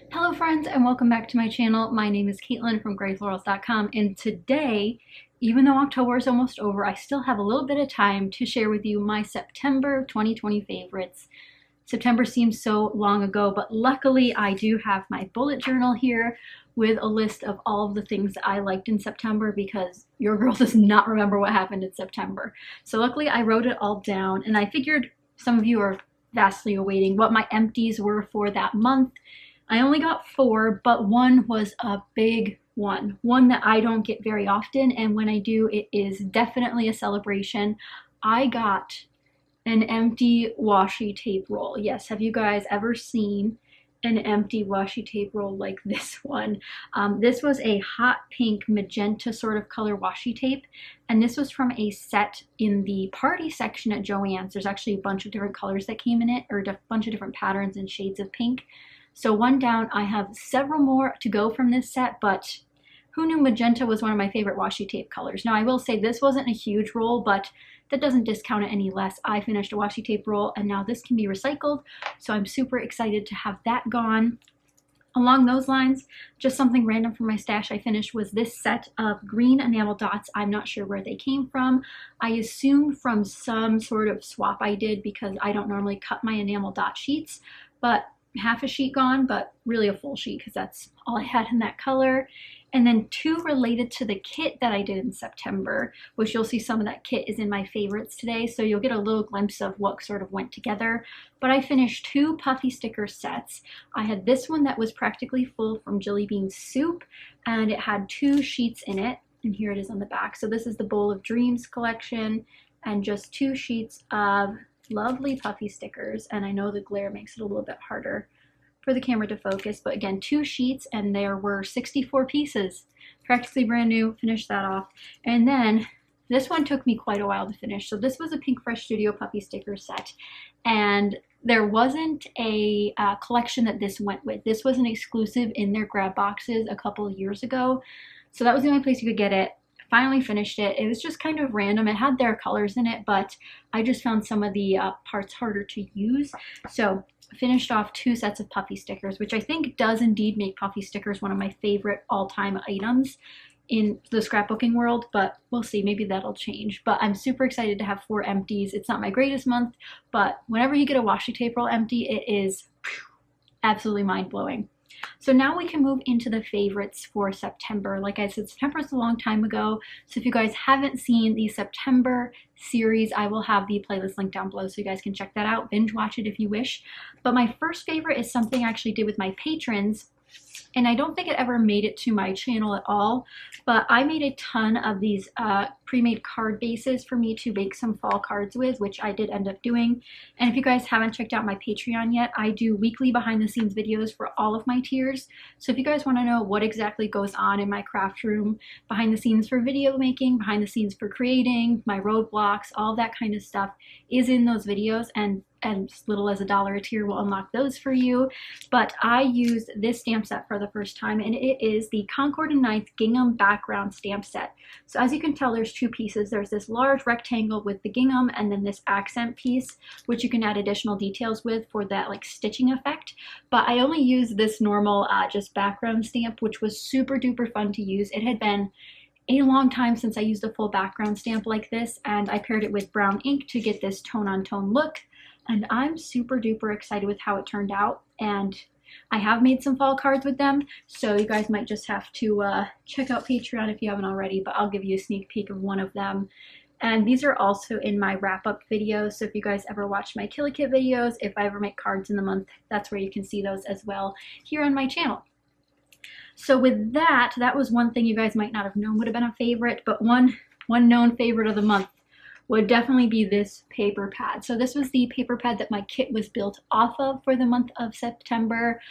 Hello friends and welcome back to my channel. My name is Katelyn from Florals.com, and today, even though October is almost over, I still have a little bit of time to share with you my September 2020 favorites. September seems so long ago, but luckily I do have my bullet journal here with a list of all of the things that I liked in September, because your girl does not remember what happened in September. So luckily I wrote it all down, and I figured some of you are vastly awaiting what my empties were for that month. I only got 4, but one was a big one that I don't get very often, and when I do, it is definitely a celebration. I got an empty washi tape roll. Yes, have you guys ever seen an empty washi tape roll like this one? This was a hot pink magenta sort of color washi tape, and this was from a set in the party section at Joann's. There's actually a bunch of different colors that came in it, or a bunch of different patterns and shades of pink. So one down. I have several more to go from this set, but who knew magenta was one of my favorite washi tape colors? Now I will say this wasn't a huge roll, but that doesn't discount it any less. I finished a washi tape roll, and now this can be recycled, so I'm super excited to have that gone. Along those lines, just something random from my stash I finished was this set of green enamel dots. I'm not sure where they came from. I assume from some sort of swap I did, because I don't normally cut my enamel dot sheets, but half a sheet gone, but really a full sheet because that's all I had in that color. And then 2 related to the kit that I did in September, which you'll see some of that kit is in my favorites today, so you'll get a little glimpse of what sort of went together. But I finished 2 puffy sticker sets. I had this one that was practically full from Jelly Bean Soup, and it had 2 sheets in it, and here it is on the back. So this is the Bowl of Dreams collection, and just 2 sheets of lovely puffy stickers. And I know the glare makes it a little bit harder for the camera to focus, but again, 2 sheets, and there were 64 pieces, practically brand new. Finished that off. And then this one took me quite a while to finish. So this was a Pink Fresh Studio puffy sticker set, and there wasn't a collection that this went with. This was an exclusive in their grab boxes a couple of years ago, so that was the only place you could get it. Finally finished it. It was just kind of random. It had their colors in it, but I just found some of the parts harder to use. So finished off 2 sets of puffy stickers, which I think does indeed make puffy stickers one of my favorite all-time items in the scrapbooking world, but we'll see, maybe that'll change. But I'm super excited to have 4 empties. It's not my greatest month, but whenever you get a washi tape roll empty, it is absolutely mind-blowing. So now we can move into the favorites for September. Like I said, September is a long time ago, so if you guys haven't seen the September series, I will have the playlist link down below so you guys can check that out, binge watch it if you wish. But my first favorite is something I actually did with my patrons, and I don't think it ever made it to my channel at all, but I made a ton of these pre-made card bases for me to make some fall cards with, which I did end up doing. And if you guys haven't checked out my Patreon yet, I do weekly behind the scenes videos for all of my tiers. So if you guys want to know what exactly goes on in my craft room, behind the scenes for video making, behind the scenes for creating, my roadblocks, all that kind of stuff is in those videos, and as little as $1 a tier will unlock those for you. But I used this stamp set for the first time, and it is the Concord and Ninth gingham background stamp set. So as you can tell, there's 2 pieces. There's this large rectangle with the gingham, and then this accent piece, which you can add additional details with for that like stitching effect. But I only used this normal just background stamp, which was super duper fun to use. It had been a long time since I used a full background stamp like this, and I paired it with brown ink to get this tone-on-tone look. And I'm super duper excited with how it turned out, and I have made some fall cards with them, so you guys might just have to check out Patreon if you haven't already, but I'll give you a sneak peek of one of them. And these are also in my wrap-up videos, so if you guys ever watch my Kill a Kit videos, if I ever make cards in the month, that's where you can see those as well here on my channel. So with that, that was one thing you guys might not have known would have been a favorite, but one known favorite of the month would definitely be this paper pad. So this was the paper pad that my kit was built off of for the month of September.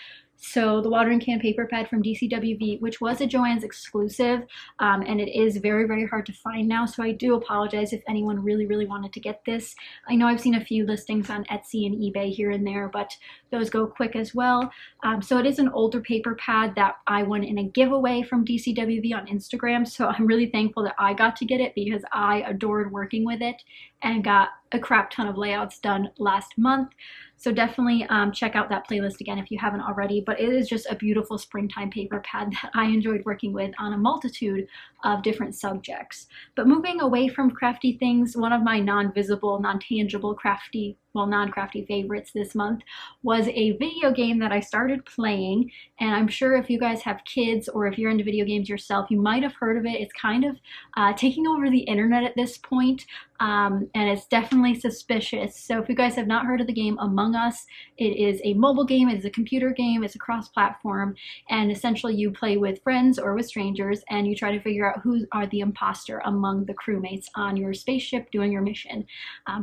So the watering can paper pad from DCWV, which was a Joann's exclusive, and it is very, very hard to find now. So I do apologize if anyone really, really wanted to get this. I know I've seen a few listings on Etsy and eBay here and there, but those go quick as well. So it is an older paper pad that I won in a giveaway from DCWV on Instagram. So I'm really thankful that I got to get it because I adored working with it. and got a crap ton of layouts done last month. So definitely check out that playlist again if you haven't already, but it is just a beautiful springtime paper pad that I enjoyed working with on a multitude of different subjects. But moving away from Crafty Things, one of my non-visible, non-tangible crafty, well, non-crafty favorites this month was a video game that I started playing, and I'm sure if you guys have kids or if you're into video games yourself, you might have heard of it. It's kind of taking over the internet at this point, and it's definitely suspicious. So if you guys have not heard of the game Among Us, it is a mobile game, it is a computer game, it's a cross-platform, and essentially you play with friends or with strangers and you try to figure out who are the imposter among the crewmates on your spaceship doing your mission.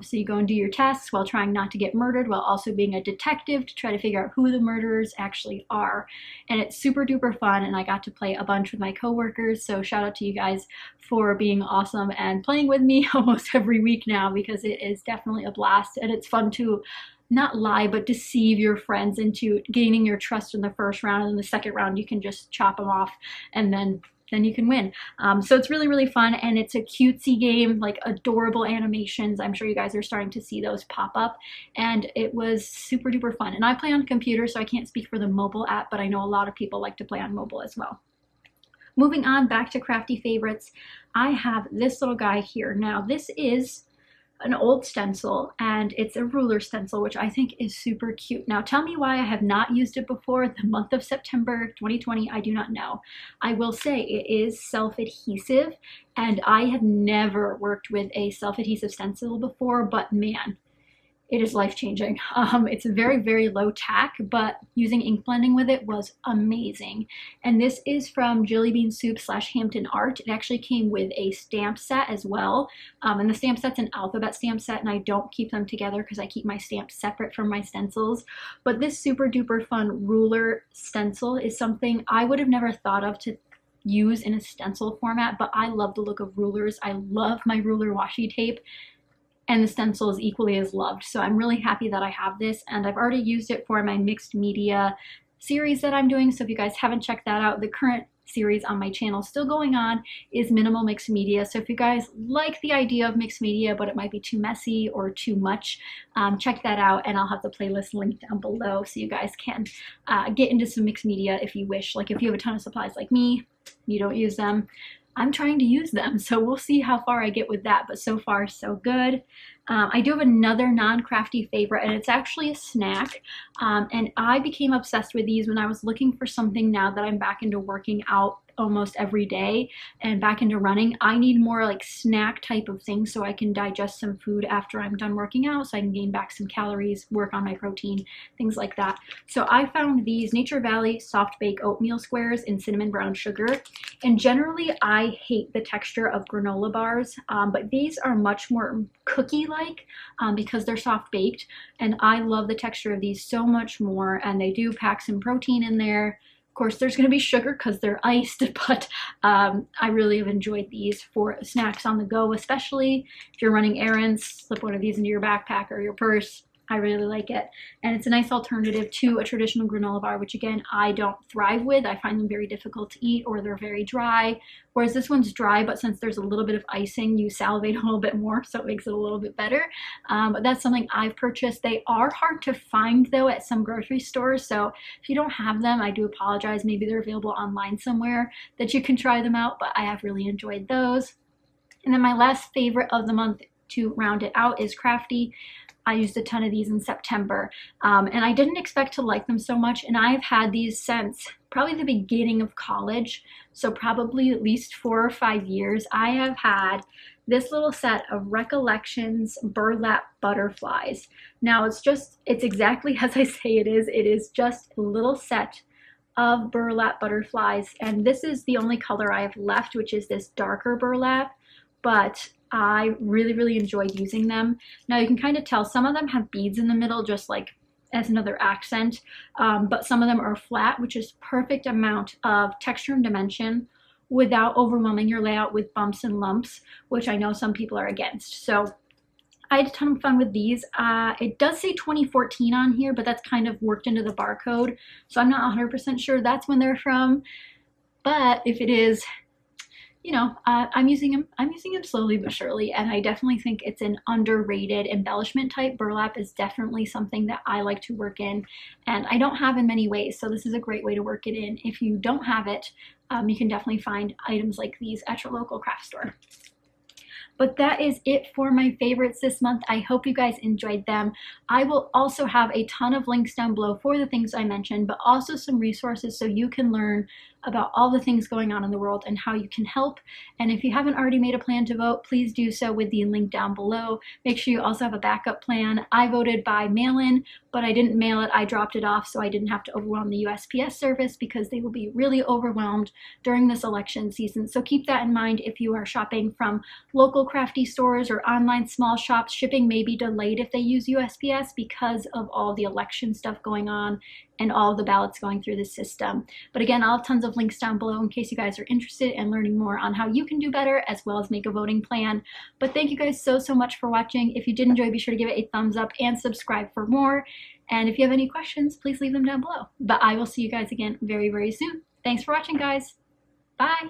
So you go and do your tasks while trying not to get murdered, while also being a detective to try to figure out who the murderers actually are. And it's super duper fun, and I got to play a bunch with my coworkers, so shout out to you guys for being awesome and playing with me almost every week now, because it is definitely a blast, and it's fun to not lie but deceive your friends into gaining your trust in the first round, and in the second round you can just chop them off and then you can win. So it's really, really fun, and it's a cutesy game, like adorable animations. I'm sure you guys are starting to see those pop up, and it was super duper fun. And I play on computer, so I can't speak for the mobile app, but I know a lot of people like to play on mobile as well. Moving on back to crafty favorites, I have this little guy here. Now this is an old stencil, and it's a ruler stencil, which I think is super cute. Now tell me why I have not used it before the month of September 2020, I do not know. I will say it is self-adhesive, and I have never worked with a self-adhesive stencil before, but man, it is life-changing. It's very, very low tack, but using ink blending with it was amazing. And this is from Jelly Bean Soup / Hampton Art. It actually came with a stamp set as well. And the stamp set's an alphabet stamp set, and I don't keep them together because I keep my stamps separate from my stencils. But this super duper fun ruler stencil is something I would have never thought of to use in a stencil format, but I love the look of rulers. I love my ruler washi tape, and the stencil is equally as loved. So I'm really happy that I have this, and I've already used it for my mixed media series that I'm doing. So if you guys haven't checked that out, the current series on my channel still going on is minimal mixed media. So if you guys like the idea of mixed media but it might be too messy or too much, check that out, and I'll have the playlist linked down below so you guys can get into some mixed media if you wish. Like if you have a ton of supplies like me, you don't use them, I'm trying to use them, so we'll see how far I get with that, but so far so good. I do have another non-crafty favorite, and it's actually a snack, and I became obsessed with these when I was looking for something. Now that I'm back into working out almost every day and back into running, I need more like snack type of things so I can digest some food after I'm done working out, so I can gain back some calories, work on my protein, things like that. So I found these Nature Valley soft bake oatmeal squares in cinnamon brown sugar, and generally I hate the texture of granola bars, but these are much more cookie-like because they're soft baked, and I love the texture of these so much more, and they do pack some protein in there. Of course, there's going to be sugar because they're iced, but I really have enjoyed these for snacks on the go, especially if you're running errands. Slip one of these into your backpack or your purse. I really like it, and it's a nice alternative to a traditional granola bar, which again, I don't thrive with. I find them very difficult to eat, or they're very dry, whereas this one's dry, but since there's a little bit of icing, you salivate a little bit more, so it makes it a little bit better. But that's something I've purchased. They are hard to find, though, at some grocery stores, so if you don't have them, I do apologize. Maybe they're available online somewhere that you can try them out, but I have really enjoyed those. And then my last favorite of the month to round it out is Crafty. I used a ton of these in September, and I didn't expect to like them so much, and I've had these since probably the beginning of college, so probably at least 4 or 5 years. I have had this little set of Recollections burlap butterflies. Now it's exactly as I say it is just a little set of burlap butterflies, and this is the only color I have left, which is this darker burlap, but I really, really enjoyed using them. Now you can kind of tell some of them have beads in the middle, just like as another accent, but some of them are flat, which is perfect amount of texture and dimension without overwhelming your layout with bumps and lumps, which I know some people are against. So I had a ton of fun with these. It does say 2014 on here, but that's kind of worked into the barcode, so I'm not 100% sure that's when they're from, but if it is, you know, I'm using them slowly but surely, and I definitely think it's an underrated embellishment type. Burlap is definitely something that I like to work in, and I don't have in many ways, so this is a great way to work it in. If you don't have it, you can definitely find items like these at your local craft store. But that is it for my favorites this month. I hope you guys enjoyed them. I will also have a ton of links down below for the things I mentioned, but also some resources so you can learn about all the things going on in the world and how you can help. And if you haven't already made a plan to vote, please do so with the link down below. Make sure you also have a backup plan. I voted by mail-in, but I didn't mail it. I dropped it off so I didn't have to overwhelm the USPS service because they will be really overwhelmed during this election season. So keep that in mind if you are shopping from local crafty stores or online small shops. Shipping may be delayed if they use USPS because of all the election stuff going on and all the ballots going through the system. But again, I'll have tons of links down below in case you guys are interested in learning more on how you can do better as well as make a voting plan. But thank you guys so much for watching. If you did enjoy, be sure to give it a thumbs up and subscribe for more. And if you have any questions, please leave them down below. But I will see you guys again very soon. Thanks for watching, guys. Bye.